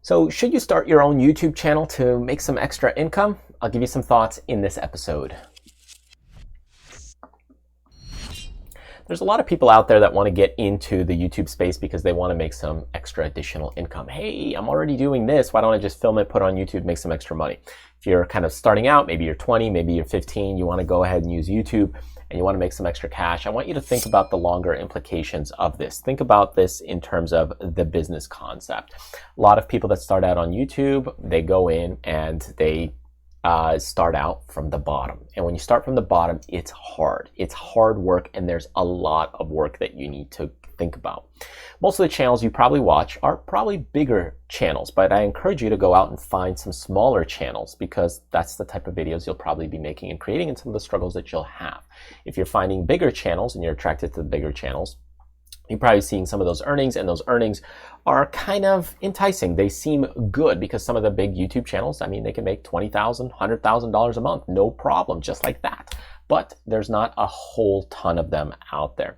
So should you start your own YouTube channel to make some extra income? I'll give you some thoughts in this episode. There's a lot of people out there that want to get into the YouTube space because they want to make some extra additional income. Hey, I'm already doing this. Why don't I just film it, put it on YouTube, make some extra money? If you're kind of starting out, maybe you're 20, maybe you're 15, you want to go ahead and use YouTube and you want to make some extra cash, I want you to think about the longer implications of this. Think about this in terms of the business concept. A lot of people that start out on YouTube, they go in and they start out from the bottom. And when you start from the bottom, it's hard. It's hard work, and there's a lot of work that you need to think about. Most of the channels you probably watch are probably bigger channels, but I encourage you to go out and find some smaller channels because that's the type of videos you'll probably be making and creating and some of the struggles that you'll have. If you're finding bigger channels and you're attracted to the bigger channels, you're probably seeing some of those earnings, and those earnings are kind of enticing. They seem good because some of the big YouTube channels, I mean, they can make $20,000, $100,000 a month, no problem, just like that. But there's not a whole ton of them out there.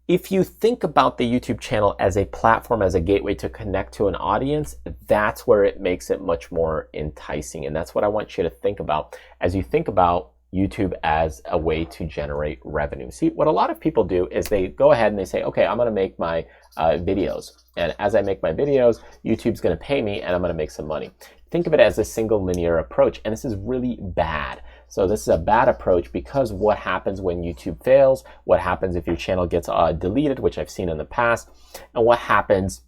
If you think about the YouTube channel as a platform, as a gateway to connect to an audience, that's where it makes it much more enticing. And that's what I want you to think about as you think about YouTube as a way to generate revenue. See, what a lot of people do is they go ahead and they say, okay, I'm going to make my videos. And as I make my videos, YouTube's going to pay me and I'm going to make some money. Think of it as a single linear approach. And this is really bad. So this is a bad approach because what happens when YouTube fails, what happens if your channel gets deleted, which I've seen in the past, and what happens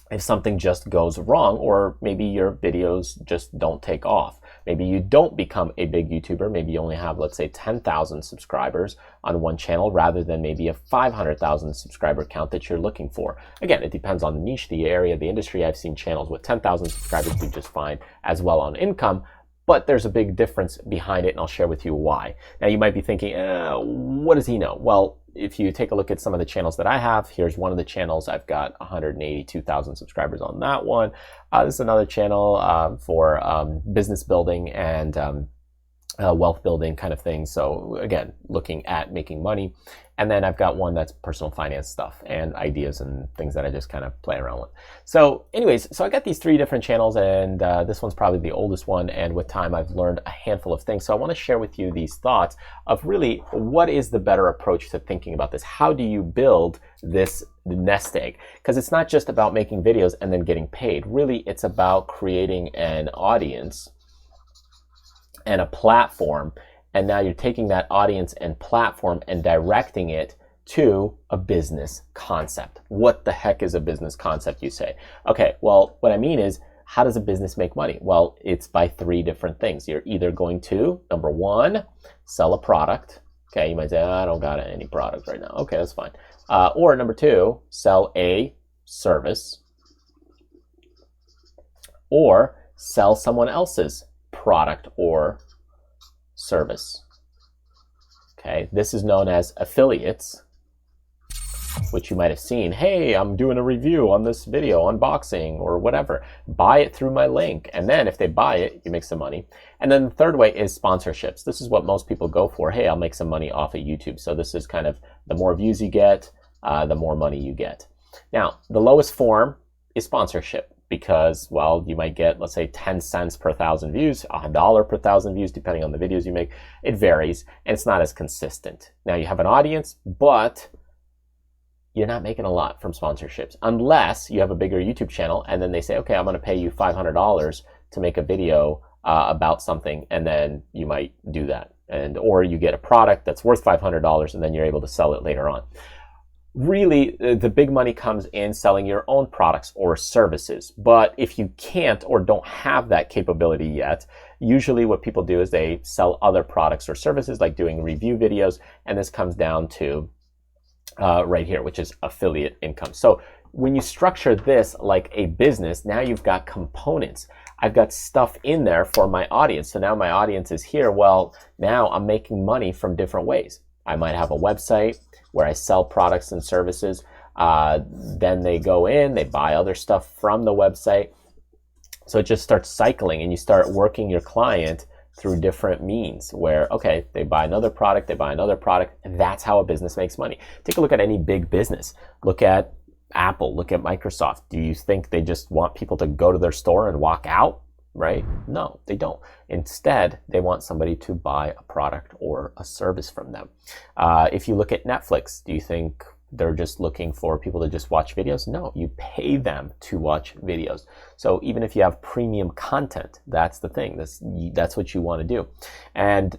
if something just goes wrong, or maybe your videos just don't take off. Maybe you don't become a big YouTuber. Maybe you only have, let's say, 10,000 subscribers on one channel rather than maybe a 500,000 subscriber count that you're looking for. Again, it depends on the niche, the area, the industry. I've seen channels with 10,000 subscribers do just fine as well on income, but there's a big difference behind it, and I'll share with you why. Now, you might be thinking, what does he know? Well, if you take a look at some of the channels that I have, here's one of the channels. I've got 182,000 subscribers on that one. This is another channel for business building and wealth building kind of thing. So again, looking at making money. And then I've got one that's personal finance stuff and ideas and things that I just kind of play around with. So anyways, so I got these three different channels, and this one's probably the oldest one. And with time, I've learned a handful of things. So I want to share with you these thoughts of really what is the better approach to thinking about this? How do you build this nest egg? Because it's not just about making videos and then getting paid. Really, it's about creating an audience and a platform. And now you're taking that audience and platform and directing it to a business concept. What the heck is a business concept, you say? Okay, well, what I mean is, how does a business make money? Well, it's by three different things. You're either going to, number one, sell a product. Okay, you might say, I don't got any product right now. Okay, that's fine. Or number two, sell a service. Or sell someone else's product or service. Okay, this is known as affiliates, which you might have seen. Hey, I'm doing a review on this video, unboxing or whatever. Buy it through my link. And then if they buy it, you make some money. And then the third way is sponsorships. This is what most people go for. Hey, I'll make some money off of YouTube. So this is kind of the more views you get, the more money you get. Now, the lowest form is sponsorship. Because, well, you might get, let's say, 10 cents per 1,000 views, $1 per 1,000 views, depending on the videos you make. It varies, and it's not as consistent. Now, you have an audience, but you're not making a lot from sponsorships unless you have a bigger YouTube channel, and then they say, okay, I'm going to pay you $500 to make a video about something, and then you might do that. Or you get a product that's worth $500, and then you're able to sell it later on. Really, the big money comes in selling your own products or services. But if you can't or don't have that capability yet, usually what people do is they sell other products or services, like doing review videos. And this comes down to right here, which is affiliate income. So when you structure this like a business, now you've got components. I've got stuff in there for my audience. So now my audience is here. Well, now I'm making money from different ways. I might have a website where I sell products and services. Then they go in, they buy other stuff from the website. So it just starts cycling, and you start working your client through different means where, okay, they buy another product, and that's how a business makes money. Take a look at any big business. Look at Apple, look at Microsoft. Do you think they just want people to go to their store and walk out? Right? No, they don't. Instead, they want somebody to buy a product or a service from them. If you look at Netflix, do you think they're just looking for people to just watch videos? No, you pay them to watch videos. So even if you have premium content, that's the thing. That's what you want to do. And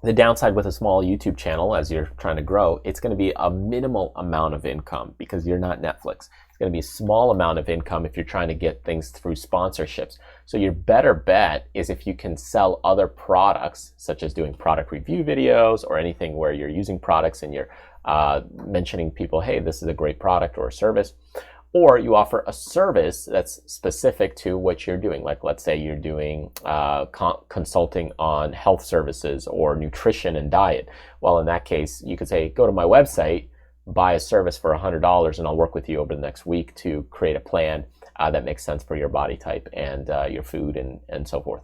the downside with a small YouTube channel, as you're trying to grow, it's going to be a minimal amount of income because you're not Netflix. It's going to be a small amount of income if you're trying to get things through sponsorships. So your better bet is if you can sell other products, such as doing product review videos or anything where you're using products and you're mentioning people, hey, this is a great product or a service. Or you offer a service that's specific to what you're doing. Like, let's say you're doing consulting on health services or nutrition and diet. Well, in that case, you could say, go to my website, buy a service for $100, and I'll work with you over the next week to create a plan that makes sense for your body type and your food and so forth.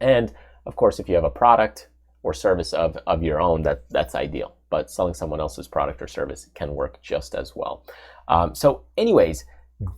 And of course, if you have a product or service of your own, that's ideal. But selling someone else's product or service can work just as well. So anyways,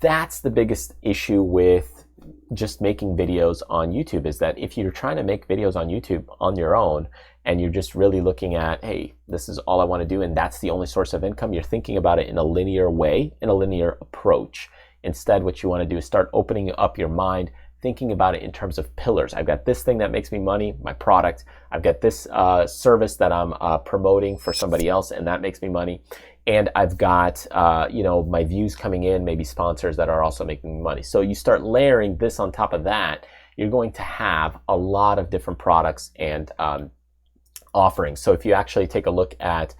that's the biggest issue with just making videos on YouTube, is that if you're trying to make videos on YouTube on your own and you're just really looking at, hey, this is all I want to do and that's the only source of income, you're thinking about it in a linear way, in a linear approach. Instead, what you want to do is start opening up your mind, thinking about it in terms of pillars. I've got this thing that makes me money, my product. I've got this service that I'm promoting for somebody else, and that makes me money. And I've got my views coming in, maybe sponsors that are also making me money. So you start layering this on top of that, you're going to have a lot of different products and offerings. So if you actually take a look at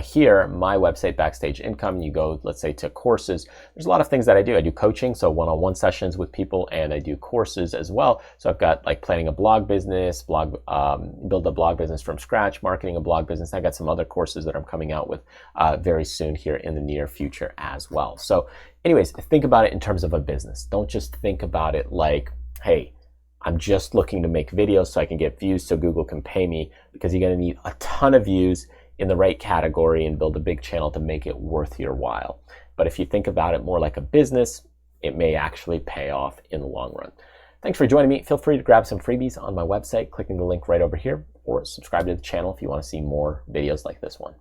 here, my website, Backstage Income, you go, let's say, to courses. There's a lot of things that I do. I do coaching, so one-on-one sessions with people, and I do courses as well. So I've got like planning a blog business, build a blog business from scratch, marketing a blog business. I got some other courses that I'm coming out with very soon here in the near future as well. So anyways, think about it in terms of a business. Don't just think about it like, hey, I'm just looking to make videos so I can get views so Google can pay me, because you're going to need a ton of views in the right category and build a big channel to make it worth your while. But if you think about it more like a business, it may actually pay off in the long run. Thanks for joining me. Feel free to grab some freebies on my website, clicking the link right over here, or subscribe to the channel if you want to see more videos like this one.